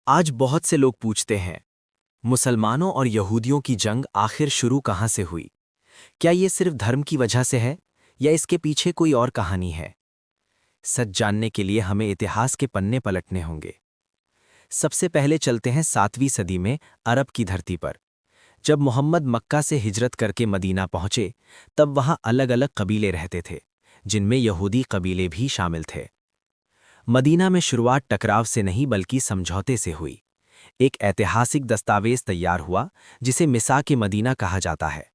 आज बहुत से लोग पूछते हैं, मुसलमानों और यहूदियों की जंग आखिर शुरू कहाँ से हुई? क्या ये सिर्फ धर्म की वजह से है या इसके पीछे कोई और कहानी है? सच जानने के लिए हमें इतिहास के पन्ने पलटने होंगे। सबसे पहले चलते हैं 7वीं सदी में अरब की धरती पर। जब मोहम्मद मक्का से हिजरत करके मदीना पहुंचे, तब वहां अलग-अलग कबीले रहते थे, जिनमें यहूदी कबीले भी शामिल थे। मदीना में शुरुआत टकराव से नहीं बल्कि समझौते से हुई। एक ऐतिहासिक दस्तावेज तैयार हुआ जिसे मिसाक मदीना कहा जाता है।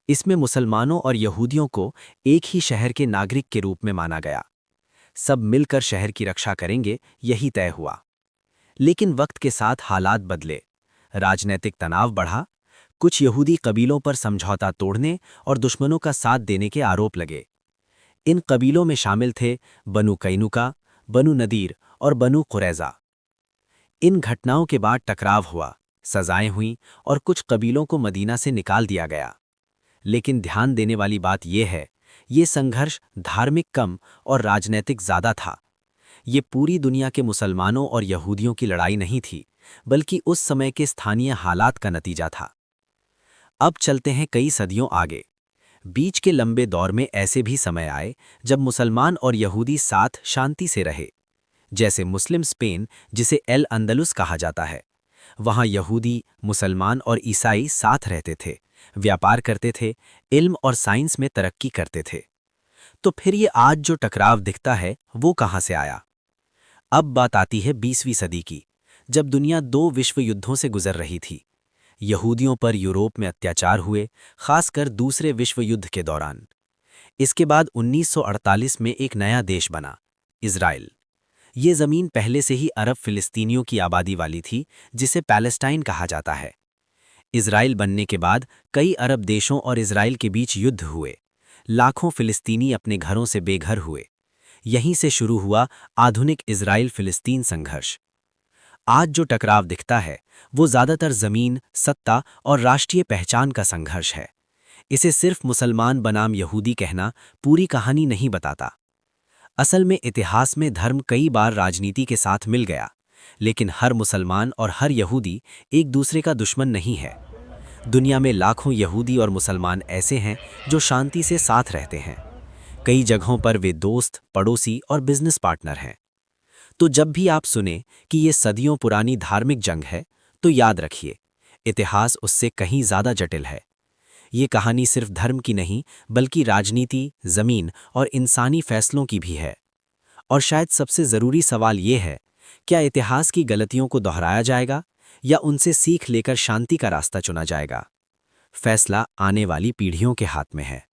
इसमें मुसलमानों और यहूदियों को एक ही शहर के नागरिक के रूप में माना गया। सब मिलकर शहर की रक्षा करेंगे, यही तय हुआ। लेकिन वक्त के साथ हालात बदले, राजनैतिक तनाव बढ़ा, कुछ यहूदी कबीलों पर समझौता तोड़ने और दुश्मनों का साथ देने के आरोप लगे। इन कबीलों में शामिल थे बनु कैनुका, बनु नदीर और बनु कुरैजा। इन घटनाओं के बाद टकराव हुआ, सजाएं हुईं और कुछ कबीलों को मदीना से निकाल दिया गया। लेकिन ध्यान देने वाली बात यह है, ये संघर्ष धार्मिक कम और राजनैतिक ज़्यादा था। ये पूरी दुनिया के मुसलमानों और यहूदियों की लड़ाई नहीं थी, बल्कि उस समय के स्थानीय हालात का नतीजा था। अब चलते हैं कई सदियों आगे। बीच के लंबे दौर में ऐसे भी समय आए जब मुसलमान और यहूदी साथ शांति से रहे। जैसे मुस्लिम स्पेन, जिसे एल अंदलुस कहा जाता है। वहाँ यहूदी, मुसलमान और ईसाई साथ रहते थे, व्यापार करते थे, इल्म और साइंस में तरक्की करते थे। तो फिर ये आज जो टकराव दिखता है, वो कहाँ से आया? अब बात आती है 20वीं सदी की, जब दुनिया दो विश्व युद्धों से गुजर रही थी। यहूदियों पर यूरोप में अत्याचार हुए, खासकर दूसरे विश्व युद्ध के दौरान। इसके बाद 1948 में एक नया देश बना, इज़राइल। ये ज़मीन पहले से ही अरब फिलिस्तीनियों की आबादी वाली थी, जिसे पैलेस्टाइन कहा जाता है। इज़राइल बनने के बाद कई अरब देशों और इज़राइल के बीच युद्ध हुए। लाखों फिलिस्तीनी अपने घरों से बेघर हुए। यहीं से शुरू हुआ आधुनिक इज़राइल फिलिस्तीन संघर्ष। आज जो टकराव दिखता है, वो ज़्यादातर ज़मीन, सत्ता और राष्ट्रीय पहचान का संघर्ष है। इसे सिर्फ मुसलमान बनाम यहूदी कहना पूरी कहानी नहीं बताता। असल में इतिहास में धर्म कई बार राजनीति के साथ मिल गया, लेकिन हर मुसलमान और हर यहूदी एक दूसरे का दुश्मन नहीं है। दुनिया में लाखों यहूदी और मुसलमान ऐसे हैं जो शांति से साथ रहते हैं। कई जगहों पर वे दोस्त, पड़ोसी और बिजनेस पार्टनर हैं। तो जब भी आप सुने कि ये सदियों पुरानी धार्मिक जंग है, तो याद रखिए, इतिहास उससे कहीं ज़्यादा जटिल है। ये कहानी सिर्फ धर्म की नहीं, बल्कि राजनीति, ज़मीन और इंसानी फैसलों की भी है। और शायद सबसे ज़रूरी सवाल ये है, क्या इतिहास की गलतियों को दोहराया जाएगा या उनसे सीख लेकर शांति का रास्ता चुना जाएगा? फैसला आने वाली पीढ़ियों के हाथ में है।